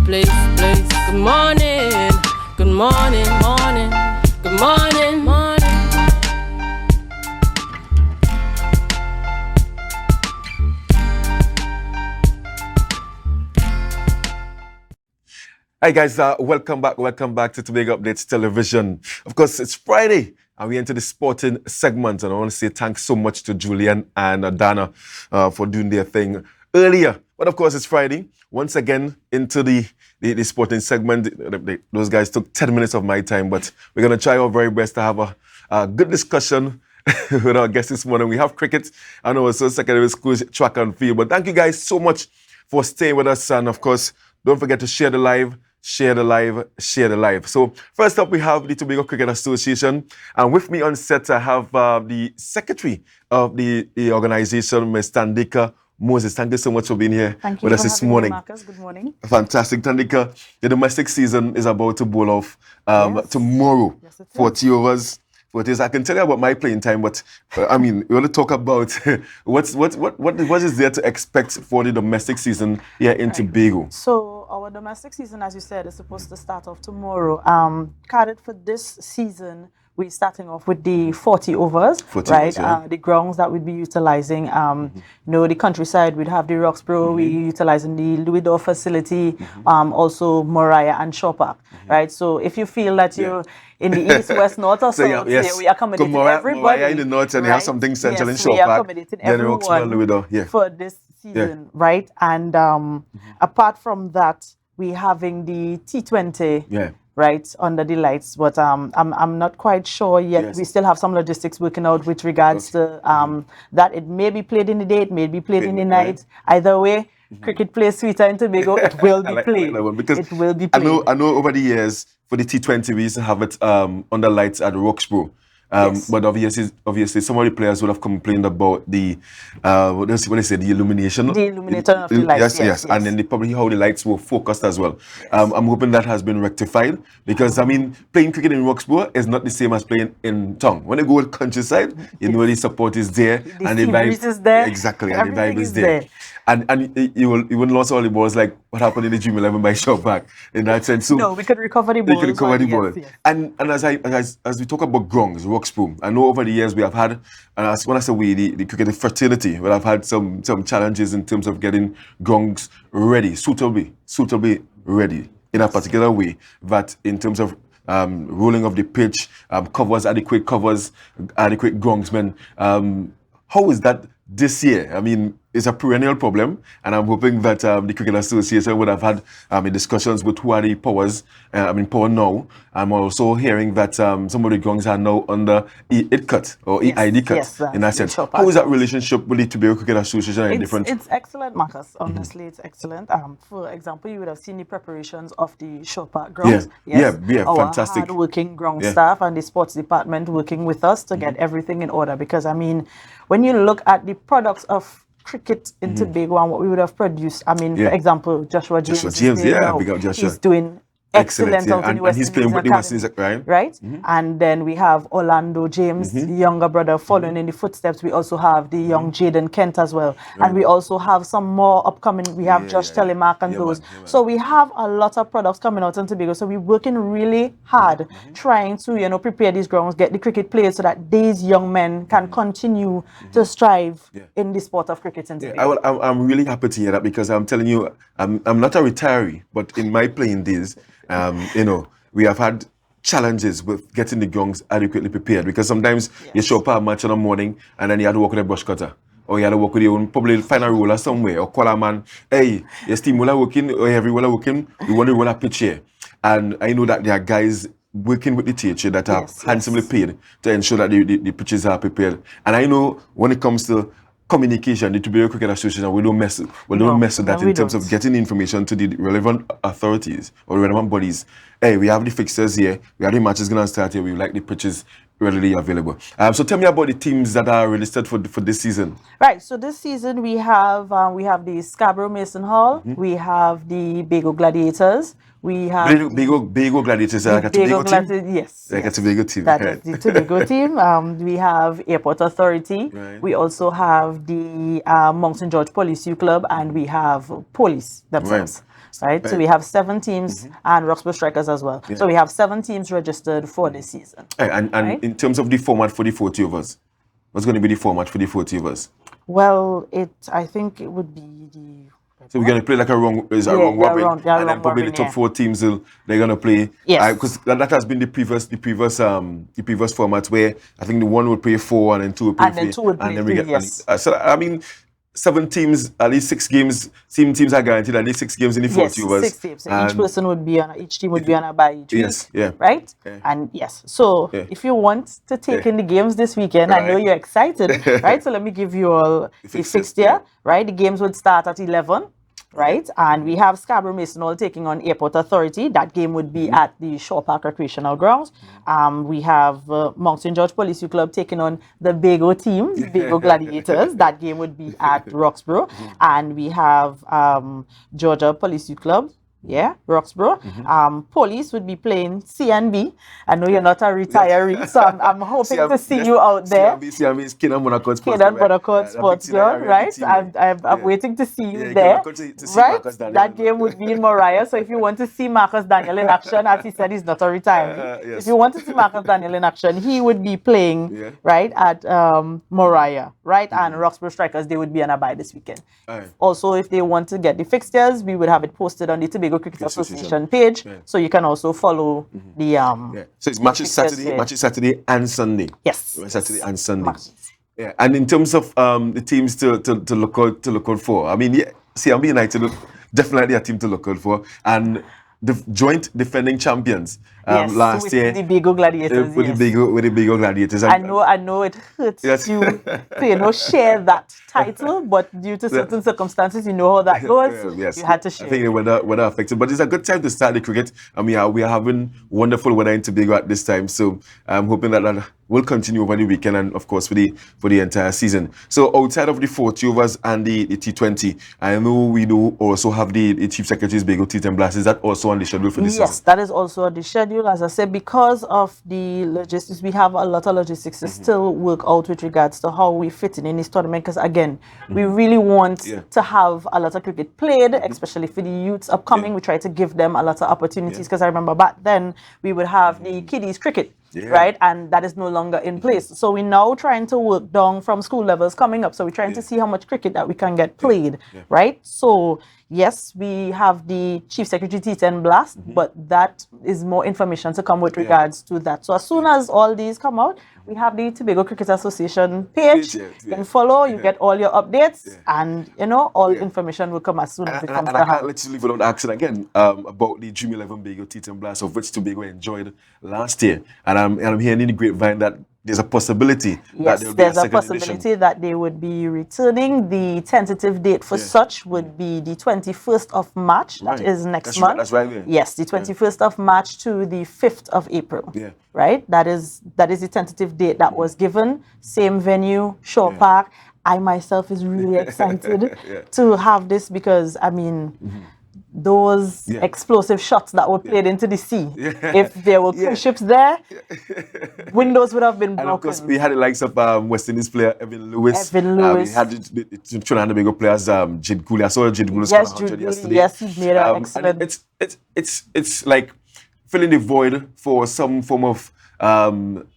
place. Good morning, good morning, morning, good morning, morning. Hi guys, welcome back to Tobago Updates Television. Of course, it's Friday and we enter the sporting segment, and I want to say thanks so much to Julian and Dana for doing their thing earlier. But of course, it's Friday. Once again, into the sporting segment. Those guys took 10 minutes of my time, but we're going to try our very best to have a good discussion with our guests this morning. We have cricket and also secondary school track and field. But thank you guys so much for staying with us, and of course, don't forget to share the live. So first up, we have the Tobago Cricket Association, and with me on set, I have the secretary of the organization, Ms. Tandeka Moses. Thank you so much for being here with us this morning. Marcus. Good morning. Fantastic, Tandeka. The domestic season is about to bowl off tomorrow. Yes, 40 overs. I can tell you about my playing time, but I mean, we want to talk about what is there to expect for the domestic season here in Tobago. So our domestic season, as you said, is supposed to start off tomorrow. Carded for this season, we're starting off with the 40 overs, right? Yeah. The grounds that we'd be utilizing, the countryside, we'd have the Roxborough, we're utilizing the Louis Dore facility, also Moriah and Shaw Park, right? So if you feel that you're in the east, west, north, or south, we accommodating everybody. Moriah in the north, and you have something central in Shaw Park. We accommodating everyone for this season, right? And apart from that, we're having the T20. Right, under the lights, but I'm not quite sure yet. Yes. We still have some logistics working out with regards to that it may be played in the day, it may be played in the night. Either way, cricket plays sweeter in Tobago. It will be played. It will be played. I know over the years for the T20 we used to have it under lights at Roxborough. But obviously, some of the players would have complained about the what they say, the illumination. The illumination of the lights. Yes. And then probably how the lights were focused as well. Yes. I'm hoping that has been rectified, because I mean, playing cricket in Roxborough is not the same as playing in town. When you go to countryside, you know the support is there, and the vibe is there. Exactly, and the vibe is there. And you won't lose all the balls like what happened in the Dream 11 by Shaw Park in that sense. So no, we could recover the balls. We could recover the balls. Yes. And as we talk about grounds, Roxborough, I know over the years we have had, when I say we, the cricket fraternity, we have had some challenges in terms of getting grounds ready, suitably ready in a particular way, that in terms of rolling of the pitch, adequate groundsmen. How is that this year? I mean, it's a perennial problem, and I'm hoping that the Cricket Association would have had discussions with who are the powers, power now. I'm also hearing that some of the grounds are now under EID or EID cut in that sense. How is that relationship with the Tobago Cricket Association? It's excellent, Marcus. Honestly, it's excellent. For example, you would have seen the preparations of the Shaw Park grounds. Yeah, our fantastic. hard-working ground staff and the sports department working with us to get everything in order. Because I mean, when you look at the products of cricket in Tobago and what we would have produced, I mean, for example, Joshua James, big up Joshua. He's doing excellent out in the West Indies, he's playing with the West Indies, right? And then we have Orlando James, the younger brother, following in the footsteps. We also have the young Jaden Kent as well, and we also have some more upcoming. We have Josh Telemark and those. So we have a lot of products coming out in Tobago. So we're working really hard, trying to prepare these grounds, get the cricket players, so that these young men can continue to strive in the sport of cricket in Tobago. I'm really happy to hear that, because I'm telling you, I'm not a retiree, but in my playing days, we have had challenges with getting the grounds adequately prepared, because sometimes you show up a match in the morning and then you have to work with a brush cutter, or you have to work with your own, probably find a roller somewhere, or call a man, hey, your steam roller working, or heavy roller working, we want to roll a pitch here. And I know that there are guys working with the teacher that are handsomely paid to ensure that the pitches are prepared. And I know when it comes to communication, the Tobago Cricket Association, we don't mess with that in terms of getting information to the relevant authorities or relevant bodies. Hey, we have the fixtures here, we have the matches going to start here, we like the pitches readily available. So tell me about the teams that are registered for this season. Right, so this season we have the Scarborough Mason Hall, we have the Bago Gladiators, we have Bago Gladiators, like a Tobago team? Yes. Like a Tobago team. That is the Tobago team. We have Airport Authority. Right. We also have the Mount St. George Police Youth Club, and we have police themselves. Right. right? So we have 7 teams and Roxborough Strikers as well. So we have 7 teams registered for this season. And right? in terms of the format for the 40 overs, what's going to be the format for the 40 overs? Well, I think it would be the... So we're going to play like a round robin, and then probably the top 4 teams they're going to play. Yes. Because that has been the previous format where I think the one would play 4 and then 2 would play 3. And then 2 would play 3, yes. So I mean, 7 teams, at least 6 games. Teams are guaranteed at least 6 games in the 40 overs. 6 teams. So each team would be on a bye each week. Right? Yeah. And yes. So if you want to take in the games this weekend, I know you're excited, right? So let me give you all the fixture, right? The games would start at 11. Right, and we have Scarborough Mason Hall taking on Airport Authority. That game would be at the Shore Park Recreational Grounds. We have Mount St. George Police Club taking on the Bago team, the Bago Gladiators. That game would be at Roxborough. And we have Georgia Police Club. Roxborough. Police would be playing CNB. I know you're not a retiree, so I'm hoping to see you out there. CNB is Kenan Bonaccord Sports Ground, right? I'm waiting to see you there. Right? That game would be in Moriah. So if you want to see Marcus Daniel in action, as he said, he's not a retiree. If you want to see Marcus Daniel in action, he would be playing right at Moriah, right? And Roxborough Strikers, they would be on a bye this weekend. Also, if they want to get the fixtures, we would have it posted on the Tobago Cricket Association page, so you can also follow the So it's matches Saturday and Sunday. Yes, Saturday and Sunday. Yeah, and in terms of the teams to look out for, I mean, CMB United definitely a team to look out for, and the joint defending champions last year the Bago Gladiators. With the Bago Gladiators. I know it hurts you to share that title, but due to certain circumstances, you know how that goes. You had to share. I think the weather affected, but it's a good time to start the cricket. I mean, we are having wonderful weather in Tobago at this time, so I'm hoping that will continue over the weekend and of course for the entire season. So outside of the 40 overs and the T20, I know we do also have the Chief Secretary's Bago T10 Blast. Is that also on the schedule for this season? Yes, that is also on the schedule. As I said, because of the logistics, we have a lot of logistics to still work out with regards to how we fit in this tournament. Because again, we really want to have a lot of cricket played, especially for the youths upcoming. We try to give them a lot of opportunities because I remember back then we would have the kiddies cricket. Right, and that is no longer in place. So we're now trying to work down from school levels coming up. So we're trying to see how much cricket that we can get played, right? So yes, we have the Chief Secretary T10 Blast, but that is more information to come with regards to that. So as soon as all these come out, we have the Tobago Cricket Association page. You can follow, you get all your updates, and all information will come as soon as it comes to hand. I can't let you leave without asking again about the Dream 11 Bago T10 Blast, of which Tobago enjoyed last year. And I'm hearing in the grapevine that there's a possibility that there will be a second edition. That they would be returning. The tentative date for such would be the 21st of March. That is next month. That's right. Yes, the 21st of March to the 5th of April. Right? That is the tentative date that was given. Same venue, Shore Park. I myself is really excited to have this because, I mean, those explosive shots that were played into the sea. If there were cruise ships there, windows would have been broken. And of course, we had the likes of West Indies player Evan Lewis. We had the Trinidad and Tobago players, Jid Cooley. I saw Jid Cooley score 100 yesterday. Yes, he made an excellent. It's like filling the void for some form of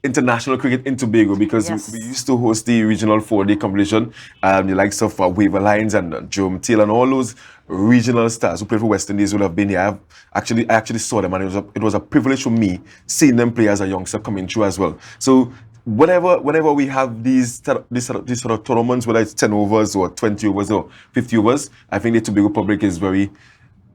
international cricket in Tobago, because we used to host the regional 4-day competition, the likes of Waver Lions and Jerome Taylor and all those regional stars who played for West Indies would have been here. I actually saw them, and it was a privilege for me seeing them play as a youngster coming through as well. So whenever we have these sort of tournaments, whether it's 10 overs or 20 overs or 50 overs, I think the Tobago public is very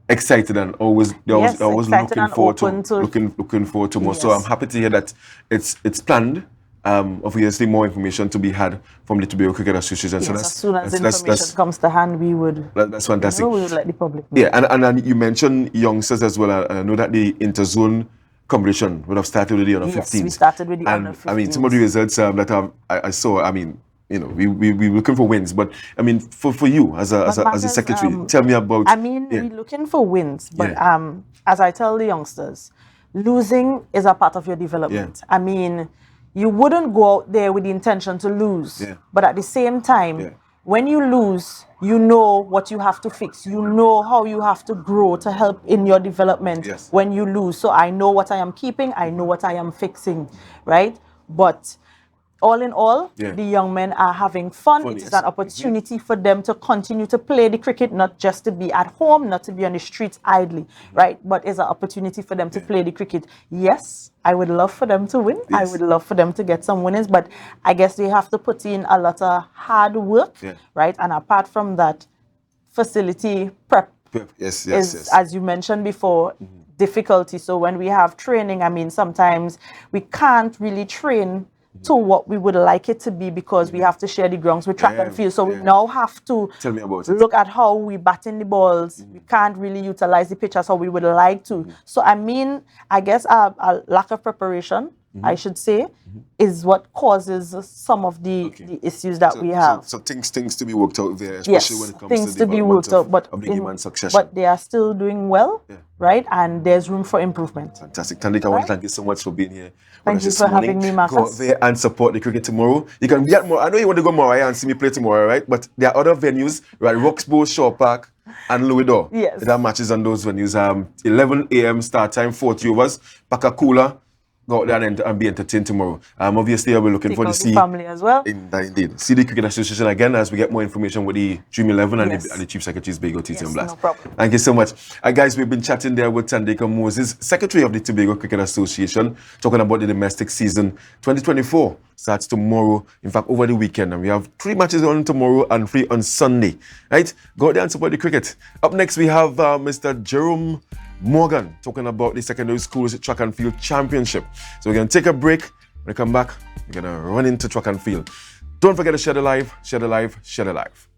excited and always looking forward to more. So I'm happy to hear that it's planned. Obviously, more information to be had from the Tobago Cricket Association. Yes, so as soon as information comes to hand, we would. That's fantastic. We would let the public know. Yeah, and you mentioned youngsters as well. I know that the interzone competition would have started with the under 15s. Yes, we started with the under 15s. I mean, some of the results that I saw. I mean, we were looking for wins, but I mean, for you as a secretary, tell me about. I mean, we're looking for wins, but as I tell the youngsters, losing is a part of your development. I mean, you wouldn't go out there with the intention to lose, but at the same time, when you lose, you know what you have to fix. You know how you have to grow to help in your development when you lose. So I know what I am keeping. I know what I am fixing, right? But all in all, the young men are having fun. It is an opportunity for them to continue to play the cricket, not just to be at home, not to be on the streets idly, right? But it's an opportunity for them to play the cricket. Yes, I would love for them to win. I would love for them to get some winnings, but I guess they have to put in a lot of hard work, right? And apart from that, facility prep is, as you mentioned before, difficulty. So when we have training, I mean, sometimes we can't really train to what we would like it to be because we have to share the grounds with track and field. So we now have to look at how we bat in the balls. We can't really utilize the pitch as how we would like to. So I mean, I guess a lack of preparation, I should say, is what causes some of the issues that we have. So things to be worked out there, especially when it comes things to to be worked out, but of the game and succession. But they are still doing well, right? And there's room for improvement. Fantastic. Tandeka, I want to thank you so much for being here. Thank you for having me, Marcus. Go out there and support the cricket tomorrow. You can be at more. I know you want to go more and see me play tomorrow, right? But there are other venues, right? Roxbow, Shaw Park, and Louis Door. Yes. There are matches on those venues. 11 a.m. start time, 40 overs. Pakakula. Go out there and be entertained tomorrow. Obviously, I'll be looking for the family as well. Indeed. See the Cricket Association again as we get more information with the Dream 11 and the Chief Secretary's Tobago TT and Blast. No problem. Thank you so much. Guys, we've been chatting there with Tandeka Moses, Secretary of the Tobago Cricket Association, talking about the domestic season 2024. Starts tomorrow, in fact, over the weekend. And we have 3 matches on tomorrow and 3 on Sunday. Right? Go out there and support the cricket. Up next, we have Mr. Jerome Morgan talking about the secondary schools track and field championship. So we're going to take a break. When we come back, we're going to run into track and field. Don't forget to share the live, share the live, share the live.